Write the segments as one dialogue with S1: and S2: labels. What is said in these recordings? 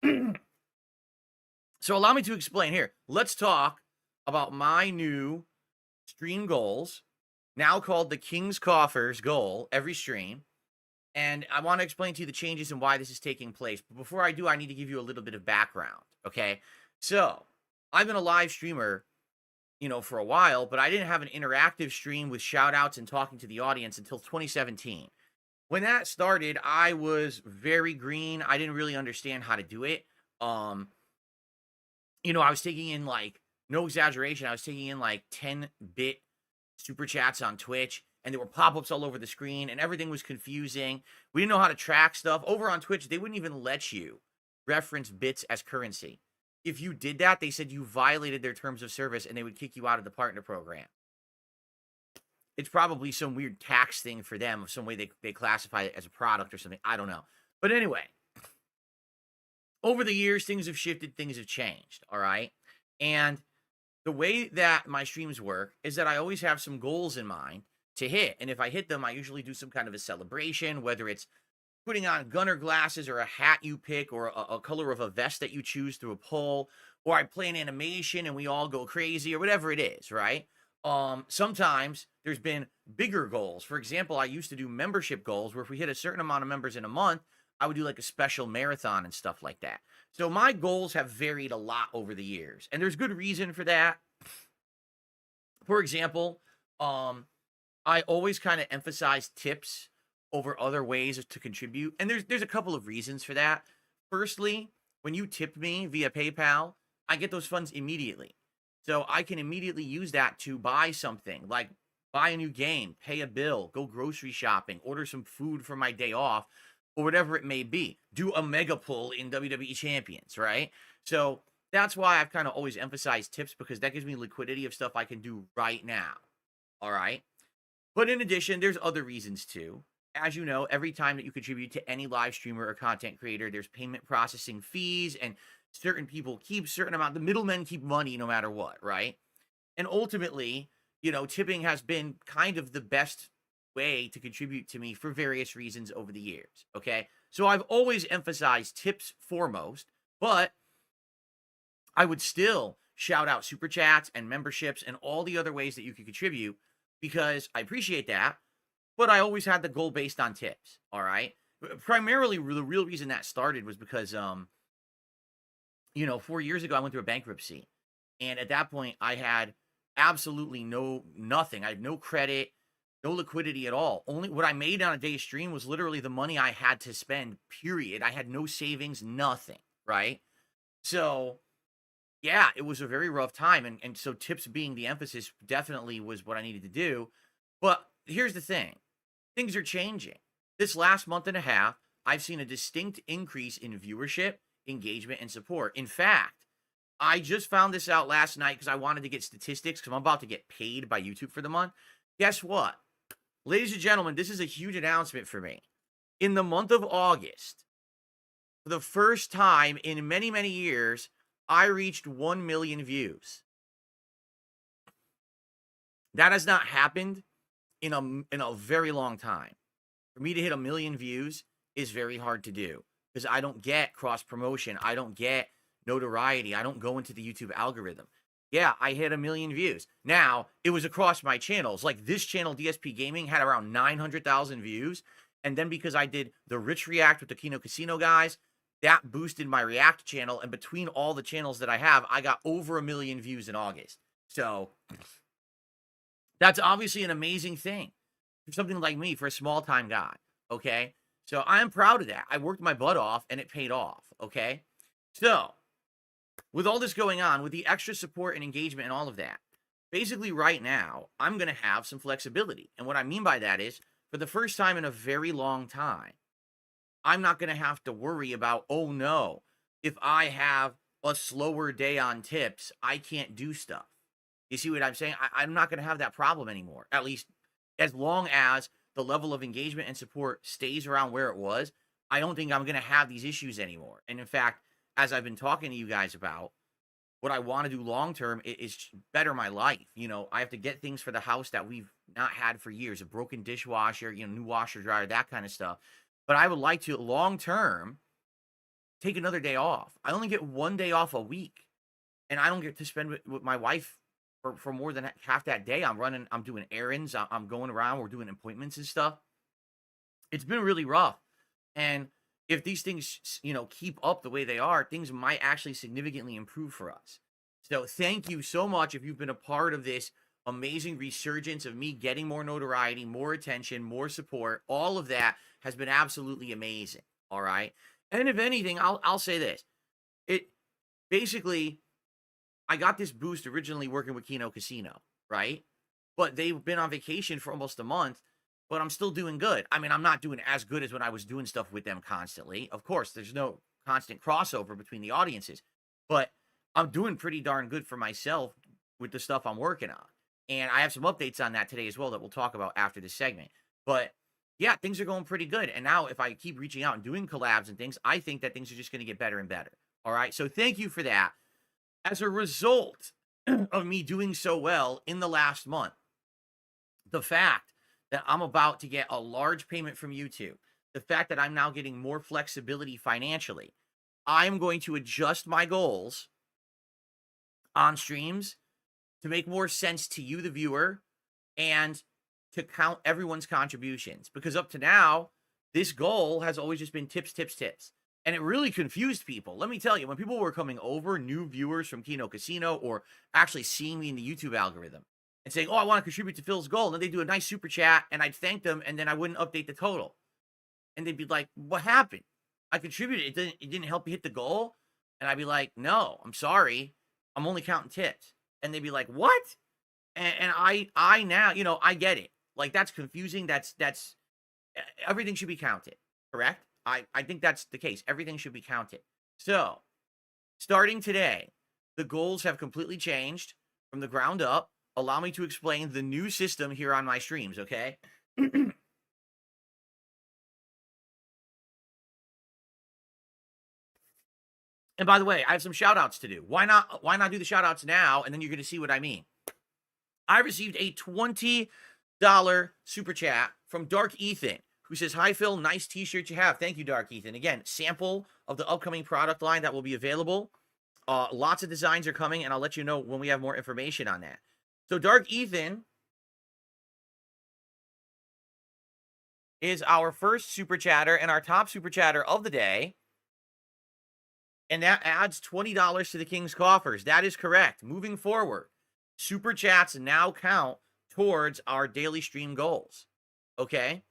S1: So allow me to explain here. Let's talk about my new stream goals, now called the King's Coffers goal every stream. And I want to explain to you the changes and why this is taking place. But before I do, I need to give you a little bit of background. Okay. So I've been a live streamer, for a while, but I didn't have an interactive stream with shout outs and talking to the audience until 2017. When that started, I was very green. I didn't really understand how to do it. Um, I was taking in no exaggeration, I was taking in 10-bit super chats on Twitch, and there were pop-ups all over the screen, and everything was confusing. We didn't know how to track stuff. Over on Twitch, they wouldn't even let you reference bits as currency. If you did that, they said you violated their terms of service and they would kick you out of the partner program. It's probably some weird tax thing for them, some way they classify it as a product or something. I don't know. But anyway, over the years, things have shifted, things have changed, all right? And the way that my streams work is that I always have some goals in mind to hit. And if I hit them, I usually do some kind of a celebration, whether it's putting on gunner glasses or a hat you pick or a color of a vest that you choose through a poll, or I play an animation and we all go crazy or whatever it is, right? Sometimes there's been bigger goals. For example, I used to do membership goals where if we hit a certain amount of members in a month, I would do like a special marathon and stuff like that. So my goals have varied a lot over the years, and there's good reason for that. For example, I always kind of emphasize tips over other ways to contribute, and there's a couple of reasons for that. Firstly, when you tip me via PayPal, I get those funds immediately. So I can immediately use that to buy something, like buy a new game, pay a bill, go grocery shopping, order some food for my day off, or whatever it may be. Do a mega pull in WWE Champions, right? So that's why I've kind of always emphasized tips, because that gives me liquidity of stuff I can do right now. All right. But in addition, there's other reasons too. As you know, every time that you contribute to any live streamer or content creator, there's payment processing fees, and certain people keep certain amount. The middlemen keep money no matter what, right? And ultimately, tipping has been kind of the best way to contribute to me for various reasons over the years. Okay. So I've always emphasized tips foremost, but I would still shout out super chats and memberships and all the other ways that you can contribute, because I appreciate that. But I always had the goal based on tips. All right. Primarily, the real reason that started was because, 4 years ago, I went through a bankruptcy. And at that point, I had absolutely nothing. I had no credit, no liquidity at all. Only what I made on a day's stream was literally the money I had to spend, period. I had no savings, nothing. Right. So, yeah, it was a very rough time. And so tips being the emphasis definitely was what I needed to do. But here's the thing, things are changing. This last month and a half, I've seen a distinct increase in viewership, engagement, and support. In fact, I just found this out last night because I wanted to get statistics, because I'm about to get paid by YouTube for the month. Guess what? Ladies and gentlemen, this is a huge announcement for me. In the month of August, for the first time in many, many years, I reached 1 million views. That has not happened in a very long time. For me to hit 1 million views is very hard to do, because I don't get cross promotion. I don't get notoriety. I don't go into the YouTube algorithm. Yeah, I hit 1 million views. Now, it was across my channels. Like this channel, DSP Gaming, had around 900,000 views. And then because I did the Rich React with the Kino Casino guys, that boosted my React channel. And between all the channels that I have, I got over 1 million views in August. So that's obviously an amazing thing for something like me, for a small time guy. Okay. So I'm proud of that. I worked my butt off and it paid off. Okay. So with all this going on, with the extra support and engagement and all of that, basically right now, I'm going to have some flexibility. And what I mean by that is, for the first time in a very long time, I'm not going to have to worry about, oh no, if I have a slower day on tips, I can't do stuff. You see what I'm saying? I'm not going to have that problem anymore, at least as long as the level of engagement and support stays around where it was. I don't think I'm going to have these issues anymore. And in fact, as I've been talking to you guys about, what I want to do long term is better my life. I have to get things for the house that we've not had for years, a broken dishwasher, new washer dryer, that kind of stuff. But I would like to long term take another day off. I only get 1 day off a week, and I don't get to spend with my wife for more than half that day. I'm doing errands, I'm going around, we're doing appointments and stuff. It's been really rough. And if these things, keep up the way they are, things might actually significantly improve for us. So thank you so much if you've been a part of this amazing resurgence of me getting more notoriety, more attention, more support. All of that has been absolutely amazing. All right. And if anything, I'll say this. It basically, I got this boost originally working with Keno Casino, right? But they've been on vacation for almost a month, but I'm still doing good. I mean, I'm not doing as good as when I was doing stuff with them constantly. Of course, there's no constant crossover between the audiences, but I'm doing pretty darn good for myself with the stuff I'm working on. And I have some updates on that today as well that we'll talk about after this segment. But yeah, things are going pretty good. And now if I keep reaching out and doing collabs and things, I think that things are just going to get better and better. All right. So thank you for that. As a result of me doing so well in the last month, the fact that I'm about to get a large payment from YouTube, the fact that I'm now getting more flexibility financially, I'm going to adjust my goals on streams to make more sense to you, the viewer, and to count everyone's contributions. Because up to now, this goal has always just been tips, tips, tips. And it really confused people. Let me tell you, when people were coming over, new viewers from Keno Casino, or actually seeing me in the YouTube algorithm and saying, oh, I want to contribute to Phil's goal. And then they do a nice super chat and I'd thank them and then I wouldn't update the total. And they'd be like, what happened? I contributed. It didn't help you hit the goal. And I'd be like, no, I'm sorry. I'm only counting tips. And they'd be like, what? And I now, I get it. Like, that's confusing. That's everything should be counted. Correct? I think that's the case. Everything should be counted. So, starting today, the goals have completely changed from the ground up. Allow me to explain the new system here on my streams, okay? And by the way, I have some shout outs to do. Why not do the shout outs now? And then you're going to see what I mean. I received a $20 super chat from Dark Ethan, who says, hi, Phil, nice t-shirt you have. Thank you, Dark Ethan. Again, sample of the upcoming product line that will be available. Lots of designs are coming, and I'll let you know when we have more information on that. So Dark Ethan is our first super chatter and our top super chatter of the day. And that adds $20 to the King's coffers. That is correct. Moving forward, super chats now count towards our daily stream goals. Okay?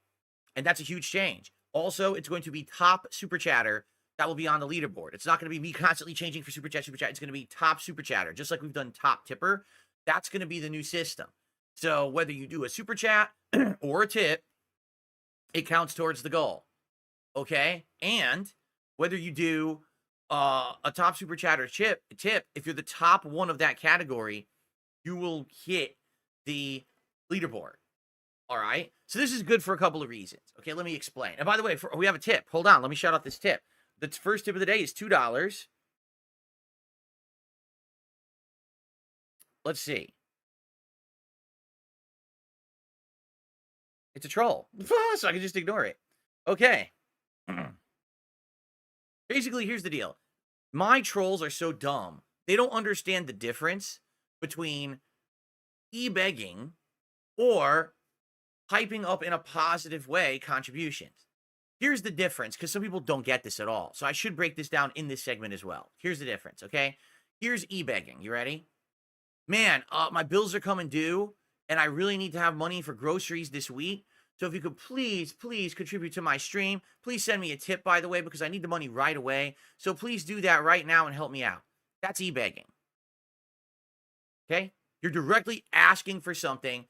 S1: And that's a huge change. Also, it's going to be top super chatter that will be on the leaderboard. It's not going to be me constantly changing for super chat, super chat. It's going to be top super chatter, just like we've done top tipper. That's going to be the new system. So whether you do a super chat or a tip, it counts towards the goal. Okay? And whether you do a top super chat or tip, if you're the top one of that category, you will hit the leaderboard. All right. So this is good for a couple of reasons. Okay, let me explain. And by the way, we have a tip. Hold on. Let me shout out this tip. The first tip of the day is $2. Let's see. It's a troll. So I can just ignore it. Okay. Basically, here's the deal. My trolls are so dumb. They don't understand the difference between e-begging or hyping up in a positive way contributions. Here's the difference, because some people don't get this at all. So I should break this down in this segment as well. Here's the difference, okay? Here's e-begging. You ready? Man, my bills are coming due, and I really need to have money for groceries this week. So if you could please contribute to my stream. Please send me a tip, by the way, because I need the money right away. So please do that right now and help me out. That's e-begging. Okay? You're directly asking for something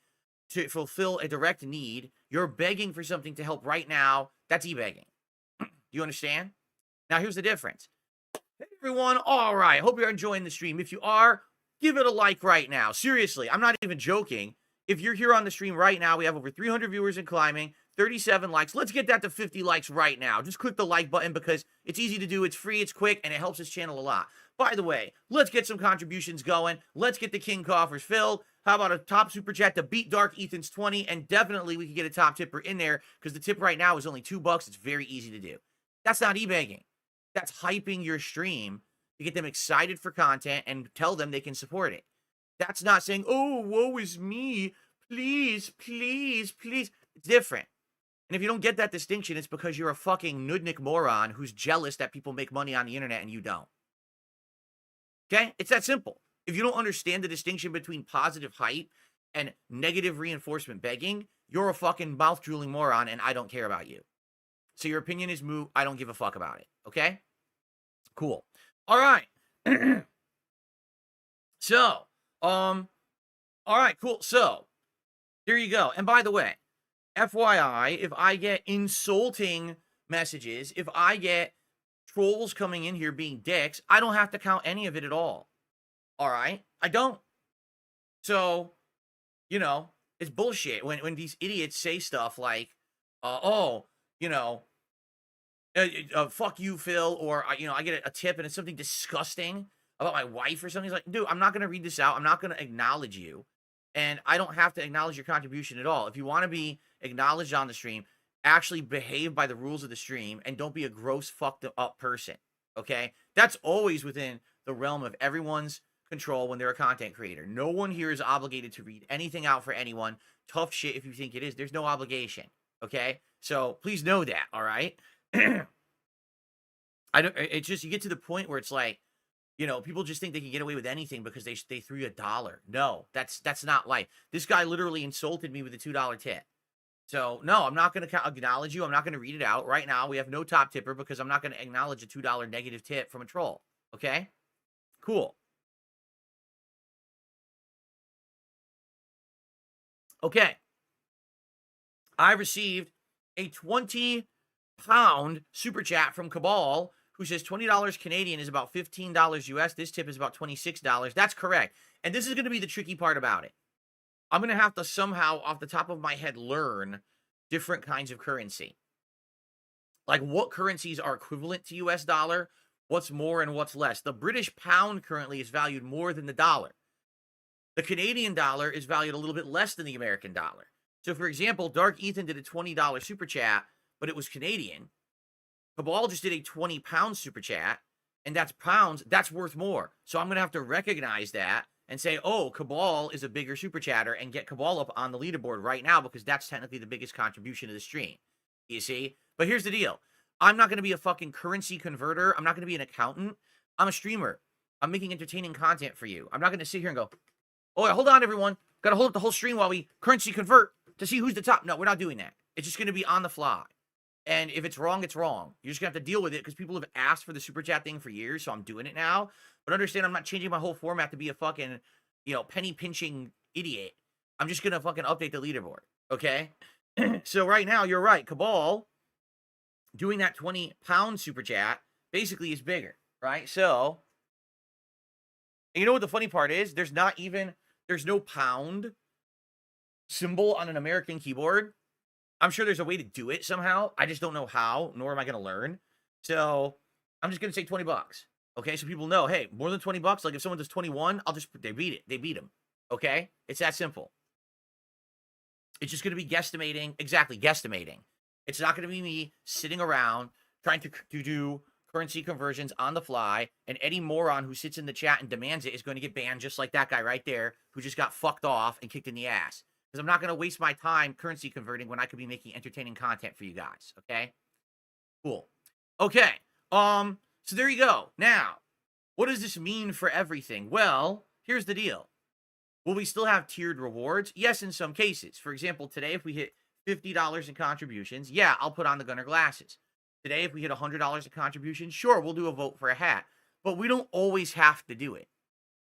S1: to fulfill a direct need. You're begging for something to help right now. That's e-begging. Do you understand? Now, here's the difference. Hey, everyone. All right. Hope you're enjoying the stream. If you are, give it a like right now. Seriously, I'm not even joking. If you're here on the stream right now, we have over 300 viewers and climbing, 37 likes. Let's get that to 50 likes right now. Just click the like button because it's easy to do. It's free. It's quick. And it helps this channel a lot. By the way, let's get some contributions going. Let's get the King coffers filled. How about a top super chat to beat Dark Ethan's 20? And definitely we can get a top tipper in there because the tip right now is only $2. It's very easy to do. That's not e-begging. That's hyping your stream to get them excited for content and tell them they can support it. That's not saying, oh, woe is me. Please, please, please. It's different. And if you don't get that distinction, it's because you're a fucking nudnik moron who's jealous that people make money on the internet and you don't. Okay? It's that simple. If you don't understand the distinction between positive hype and negative reinforcement begging, you're a fucking mouth-drooling moron and I don't care about you. So your opinion is moot. I don't give a fuck about it. Okay? Cool. All right. So, all right, cool. So, there you go. And by the way, FYI, if I get insulting messages, if I get trolls coming in here being dicks, I don't have to count any of it at all. All right? I don't. So, you know, it's bullshit when these idiots say stuff like, oh, you know, fuck you, Phil, or, you know, I get a tip and it's something disgusting about my wife or something. He's like, dude, I'm not going to read this out. I'm not going to acknowledge you. And I don't have to acknowledge your contribution at all. If you want to be acknowledged on the stream, actually behave by the rules of the stream and don't be a gross, fucked up person. Okay? That's always within the realm of everyone's control when they're a content creator. No one here is obligated to read anything out for anyone. Tough shit if you think it is. There's no obligation. Okay? So please know that. All right? It's just, you get to the point where it's like, you know, people just think they can get away with anything because they threw you $1. No, that's not life. This guy literally insulted me with a $2 tip. So, no, I'm not going to acknowledge you. I'm not going to read it out. Right now, we have no top tipper because I'm not going to acknowledge a $2 negative tip from a troll. Okay? Cool. Okay. I received a 20-pound super chat from Cabal, who says $20 Canadian is about $15 US. This tip is about $26. That's correct. And this is going to be the tricky part about it. I'm going to have to somehow, off the top of my head, learn different kinds of currency. Like what currencies are equivalent to US dollar, what's more and what's less. The British pound currently is valued more than the dollar. The Canadian dollar is valued a little bit less than the American dollar. So, for example, Dark Ethan did a $20 super chat, but it was Canadian. Cabal just did a 20-pound super chat, and that's pounds. That's worth more. So I'm going to have to recognize that and say, oh, Cabal is a bigger super chatter and get Cabal up on the leaderboard right now because that's technically the biggest contribution to the stream. You see? But here's the deal. I'm not going to be a fucking currency converter. I'm not going to be an accountant. I'm a streamer. I'm making entertaining content for you. I'm not going to sit here and go, oh, hold on, everyone. Got to hold up the whole stream while we currency convert to see who's the top. No, we're not doing that. It's just going to be on the fly. And if it's wrong, it's wrong. You're just going to have to deal with it because people have asked for the super chat thing for years, so I'm doing it now. But understand, I'm not changing my whole format to be a fucking, you know, penny-pinching idiot. I'm just going to fucking update the leaderboard, okay? So right now, you're right. Cabal, doing that 20-pound super chat, basically is bigger, right? So, you know what the funny part is? There's no pound symbol on an American keyboard. I'm sure there's a way to do it somehow. I just don't know how, nor am I going to learn. So I'm just going to say 20 bucks. Okay, so people know, hey, more than 20 bucks, like if someone does 21, they beat it. They beat them. Okay? It's that simple. It's just going to be guesstimating. Exactly, guesstimating. It's not going to be me sitting around trying to do currency conversions on the fly, and any moron who sits in the chat and demands it is going to get banned just like that guy right there who just got fucked off and kicked in the ass. Because I'm not going to waste my time currency converting when I could be making entertaining content for you guys, okay? Cool. Okay, so there you go. Now, what does this mean for everything? Well, here's the deal. Will we still have tiered rewards? Yes, in some cases. For example, today, if we hit $50 in contributions, yeah, I'll put on the Gunner glasses. Today, if we hit $100 in contributions, sure, we'll do a vote for a hat. But we don't always have to do it.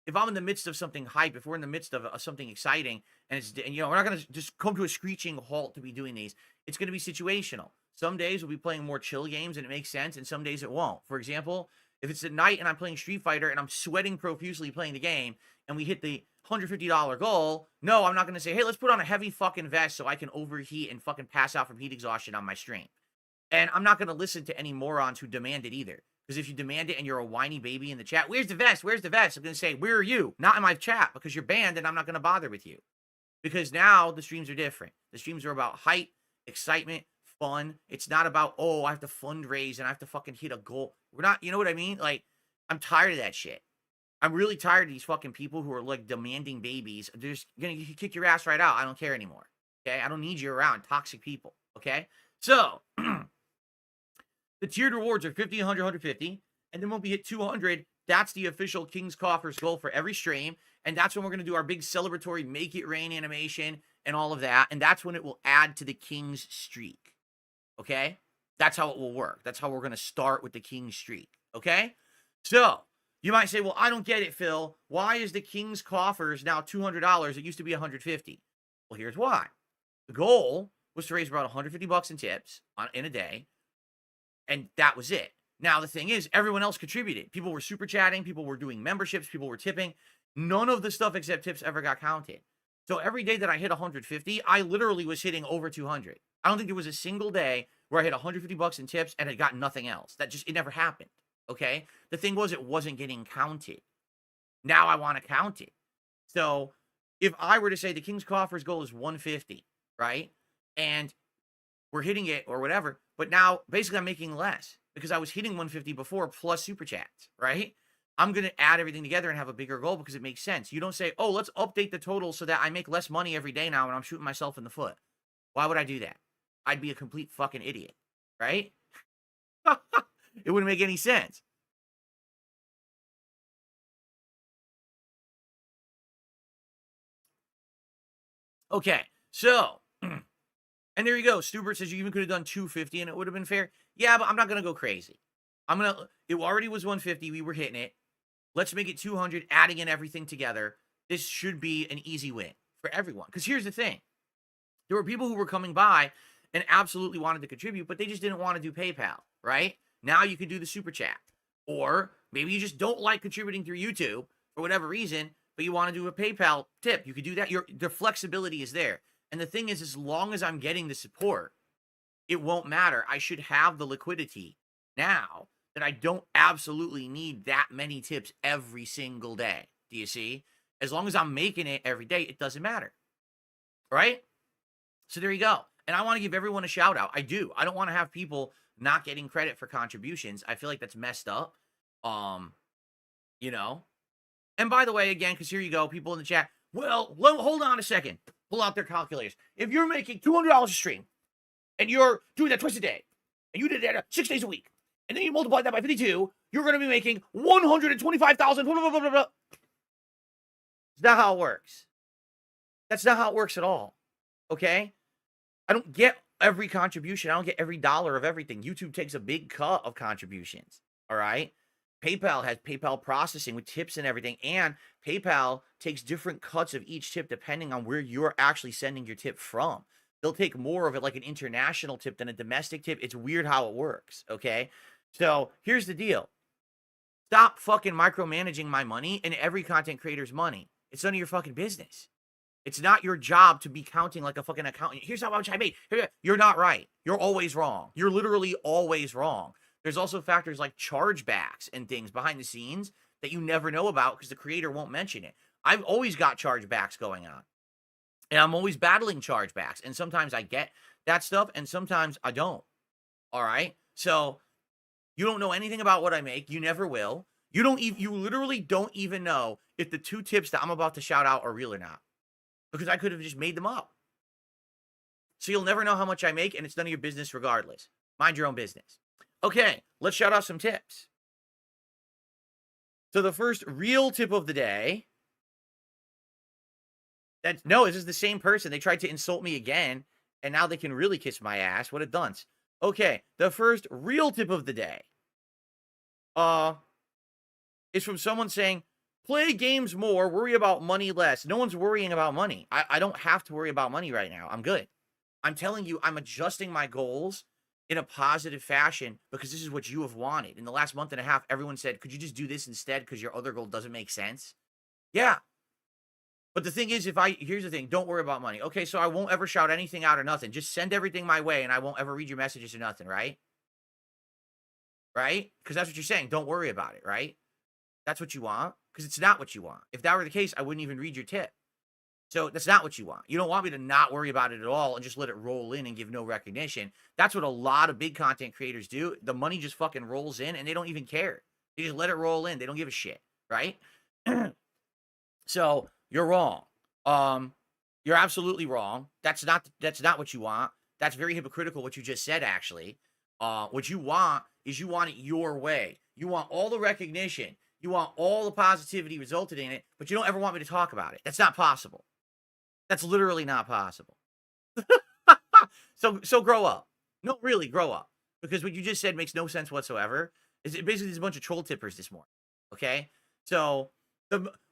S1: If I'm in the midst of something hype, if we're in the midst of something exciting, and you know, we're not going to just come to a screeching halt to be doing these. It's going to be situational. Some days we'll be playing more chill games and it makes sense, and some days it won't. For example, if it's at night and I'm playing Street Fighter and I'm sweating profusely playing the game, and we hit the $150 goal, no, I'm not going to say, hey, let's put on a heavy fucking vest so I can overheat and fucking pass out from heat exhaustion on my stream. And I'm not going to listen to any morons who demand it either. Because if you demand it and you're a whiny baby in the chat, where's the vest? Where's the vest? I'm going to say, where are you? Not in my chat because you're banned and I'm not going to bother with you. Because now the streams are different. The streams are about hype, excitement, fun. It's not about, oh, I have to fundraise and I have to fucking hit a goal. We're not, you know what I mean? Like, I'm tired of that shit. I'm really tired of these fucking people who are like demanding babies. They're just gonna kick your ass right out. I don't care anymore. Okay. I don't need you around. Toxic people. Okay. So the tiered rewards are 50, 100, 150. And then when we hit 200, that's the official King's Coffers goal for every stream. And that's when we're going to do our big celebratory Make It Rain animation and all of that. And that's when it will add to the King's streak. Okay? That's how it will work. That's how we're going to start with the King's streak. Okay? So you might say, well, I don't get it, Phil. Why is the King's Coffers now $200? It used to be $150. Well, here's why. The goal was to raise about $150 in tips in a day. And that was it. Now, the thing is, everyone else contributed. People were super chatting. People were doing memberships. People were tipping. None of the stuff except tips ever got counted. So every day that I hit 150, I literally was hitting over 200. I don't think there was a single day where I hit $150 in tips and it got nothing else. It never happened. Okay. The thing was, it wasn't getting counted. Now I want to count it. So if I were to say the King's Coffers goal is 150, right? And we're hitting it or whatever, but now basically I'm making less because I was hitting 150 before plus super chats, right? I'm going to add everything together and have a bigger goal because it makes sense. You don't say, oh, let's update the total so that I make less money every day now and I'm shooting myself in the foot. Why would I do that? I'd be a complete fucking idiot, right? It wouldn't make any sense. Okay, so, and there you go. Stubert says you even could have done 250 and it would have been fair. Yeah, but I'm not going to go crazy. It already was 150. We were hitting it. Let's make it 200, adding in everything together. This should be an easy win for everyone. Because here's the thing. There were people who were coming by and absolutely wanted to contribute, but they just didn't want to do PayPal, right? Now you can do the super chat. Or maybe you just don't like contributing through YouTube for whatever reason, but you want to do a PayPal tip. You could do that. The flexibility is there. And the thing is, as long as I'm getting the support, it won't matter. I should have the liquidity now that I don't absolutely need that many tips every single day. Do you see? As long as I'm making it every day, it doesn't matter. Right? So there you go. And I want to give everyone a shout out. I do. I don't want to have people not getting credit for contributions. I feel like that's messed up. You know. And by the way, again, because here you go, people in the chat. Well, hold on a second. Pull out their calculators. If you're making $200 a stream and you're doing that twice a day and you did that 6 days a week, and then you multiply that by 52, you're going to be making $125,000. Blah, blah, blah, blah, blah. It's not how it works. That's not how it works at all. Okay? I don't get every contribution. I don't get every dollar of everything. YouTube takes a big cut of contributions. All right? PayPal has PayPal processing with tips and everything. And PayPal takes different cuts of each tip depending on where you're actually sending your tip from. They'll take more of it like an international tip than a domestic tip. It's weird how it works. Okay? So here's the deal. Stop fucking micromanaging my money and every content creator's money. It's none of your fucking business. It's not your job to be counting like a fucking accountant. Here's how much I made. You're not right. You're always wrong. You're literally always wrong. There's also factors like chargebacks and things behind the scenes that you never know about because the creator won't mention it. I've always got chargebacks going on. And I'm always battling chargebacks. And sometimes I get that stuff and sometimes I don't. All right? So you don't know anything about what I make. You never will. You literally don't even know if the 2 tips that I'm about to shout out are real or not. Because I could have just made them up. So you'll never know how much I make, and it's none of your business regardless. Mind your own business. Okay, let's shout out some tips. So the first real tip of the day. This is the same person. They tried to insult me again, and now they can really kiss my ass. What a dunce. Okay, the first real tip of the day. Is from someone saying, play games more, worry about money less. No one's worrying about money. I don't have to worry about money right now. I'm good. I'm telling you, I'm adjusting my goals in a positive fashion because this is what you have wanted. In the last month and a half, everyone said, could you just do this instead because your other goal doesn't make sense? Yeah. But the thing is, here's the thing, don't worry about money. Okay, so I won't ever shout anything out or nothing. Just send everything my way and I won't ever read your messages or nothing, right? Right? Because that's what you're saying. Don't worry about it, right? That's what you want? Because it's not what you want. If that were the case, I wouldn't even read your tip. So that's not what you want. You don't want me to not worry about it at all and just let it roll in and give no recognition. That's what a lot of big content creators do. The money just fucking rolls in and they don't even care. They just let it roll in. They don't give a shit, right? So you're wrong. You're absolutely wrong. That's not what you want. That's very hypocritical what you just said, actually. What you want is you want it your way. You want all the recognition. You want all the positivity resulted in it, but you don't ever want me to talk about it. That's not possible. That's literally not possible. So grow up. No, really, grow up. Because what you just said makes no sense whatsoever. It's basically there's a bunch of troll tippers this morning. Okay? So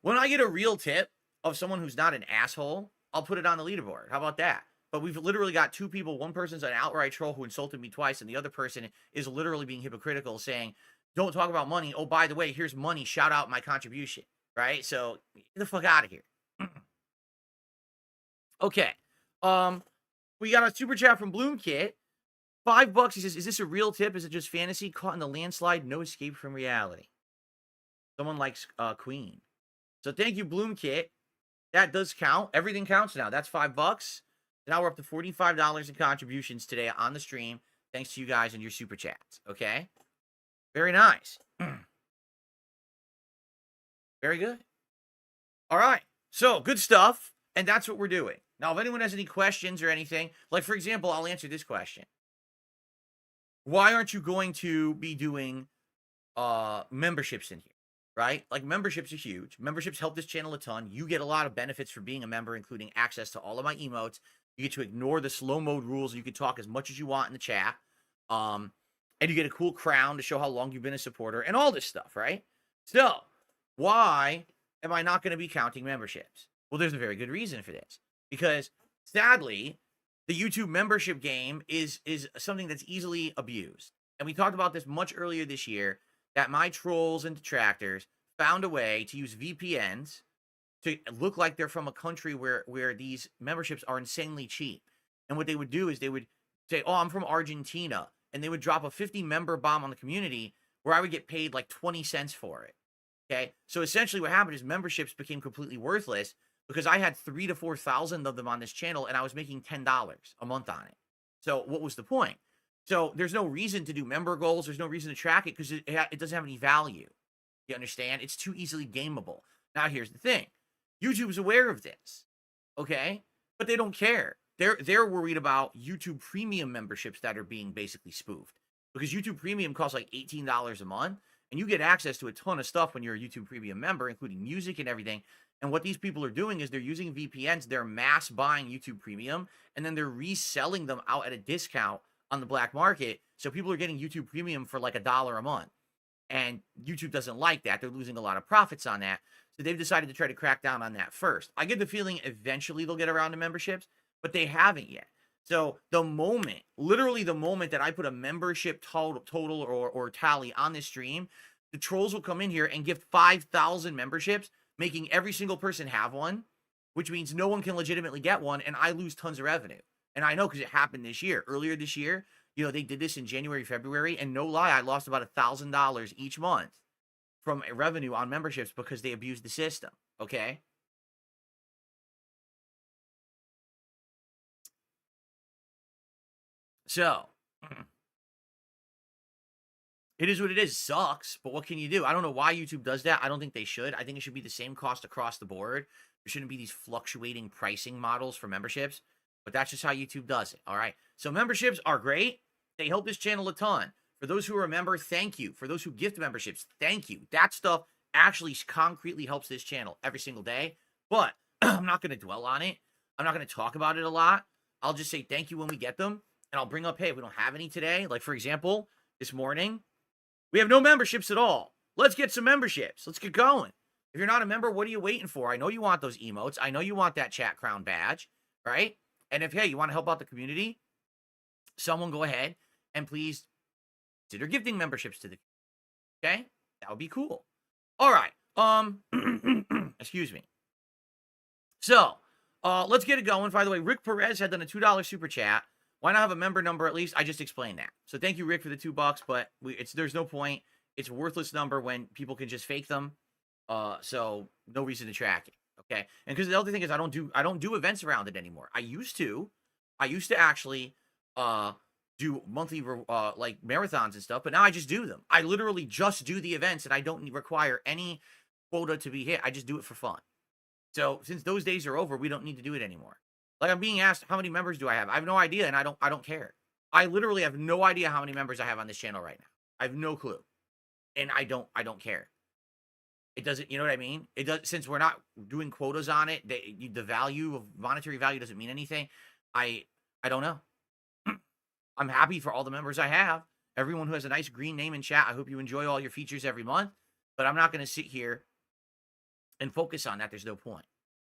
S1: when I get a real tip of someone who's not an asshole, I'll put it on the leaderboard. How about that? But we've literally got two people. One person's an outright troll who insulted me twice, and the other person is literally being hypocritical, saying, don't talk about money. Oh, by the way, here's money. Shout out my contribution. Right? So get the fuck out of here. Okay. We got a super chat from Bloomkit. $5. He says, is this a real tip? Is it just fantasy? Caught in the landslide, no escape from reality. Someone likes Queen. So thank you, Bloomkit. That does count. Everything counts now. That's $5. Now we're up to $45 in contributions today on the stream. Thanks to you guys and your super chats. Okay? Very nice. Very good. All right. So good stuff. And that's what we're doing. Now, if anyone has any questions or anything, like, for example, I'll answer this question. Why aren't you going to be doing memberships in here, right? Like, memberships are huge. Memberships help this channel a ton. You get a lot of benefits for being a member, including access to all of my emotes. You get to ignore the slow mode rules. You can talk as much as you want in the chat. And you get a cool crown to show how long you've been a supporter and all this stuff, right? So, why am I not going to be counting memberships? Well, there's a very good reason for this. Because, sadly, the YouTube membership game is something that's easily abused. And we talked about this much earlier this year, that my trolls and detractors found a way to use VPNs to look like they're from a country where these memberships are insanely cheap. And what they would do is they would say, oh, I'm from Argentina. And they would drop a 50-member bomb on the community where I would get paid like 20 cents for it. Okay? So essentially what happened is memberships became completely worthless because I had 3,000 to 4,000 of them on this channel and I was making $10 a month on it. So what was the point? So there's no reason to do member goals. There's no reason to track it because it doesn't have any value. You understand? It's too easily gameable. Now, here's the thing. YouTube's aware of this, okay? But they don't care. They're worried about YouTube Premium memberships that are being basically spoofed. Because YouTube Premium costs like $18 a month, and you get access to a ton of stuff when you're a YouTube Premium member, including music and everything. And what these people are doing is they're using VPNs, they're mass buying YouTube Premium, and then they're reselling them out at a discount on the black market. So people are getting YouTube Premium for like $1 a month. And YouTube doesn't like that. They're losing a lot of profits on that. So they've decided to try to crack down on that first. I get the feeling eventually they'll get around to memberships, but they haven't yet. So the moment, literally the moment that I put a membership total or tally on this stream, the trolls will come in here and give 5,000 memberships, making every single person have one, which means no one can legitimately get one, and I lose tons of revenue. And I know because it happened this year. Earlier this year, you know, they did this in January, February, and no lie, I lost about $1,000 each month from revenue on memberships because they abused the system, okay? So, it is what it is. It sucks, but what can you do? I don't know why YouTube does that. I don't think they should. I think it should be the same cost across the board. There shouldn't be these fluctuating pricing models for memberships, but that's just how YouTube does it, all right? So memberships are great. They help this channel a ton. For those who are a member, thank you. For those who gift memberships, thank you. That stuff actually concretely helps this channel every single day, but I'm not going to dwell on it. I'm not going to talk about it a lot. I'll just say thank you when we get them, and I'll bring up, hey, if we don't have any today, like, for example, this morning, we have no memberships at all. Let's get some memberships. Let's get going. If you're not a member, what are you waiting for? I know you want those emotes. I know you want that chat crown badge, right? And if, hey, you want to help out the community, someone go ahead and please consider gifting memberships to the, okay? That would be cool. All right. Excuse me. So, let's get it going. By the way, Rick Perez had done a $2 super chat. Why not have a member number at least? I just explained that. So thank you, Rick, for the $2, but there's no point. It's a worthless number when people can just fake them. So no reason to track it. Okay. And because the other thing is I don't do events around it anymore. I used to actually do monthly like marathons and stuff, but now I just do them. I literally just do the events and I don't require any quota to be hit. I just do it for fun. So since those days are over, we don't need to do it anymore. Like I'm being asked, how many members do I have? I have no idea, and I don't care. I literally have no idea how many members I have on this channel right now. I have no clue. And I don't care. It doesn't, you know what I mean? It does, since we're not doing quotas on it, the value of monetary value doesn't mean anything. I don't know. I'm happy for all the members I have. Everyone who has a nice green name in chat, I hope you enjoy all your features every month. But I'm not going to sit here and focus on that. There's no point.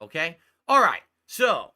S1: Okay? All right. So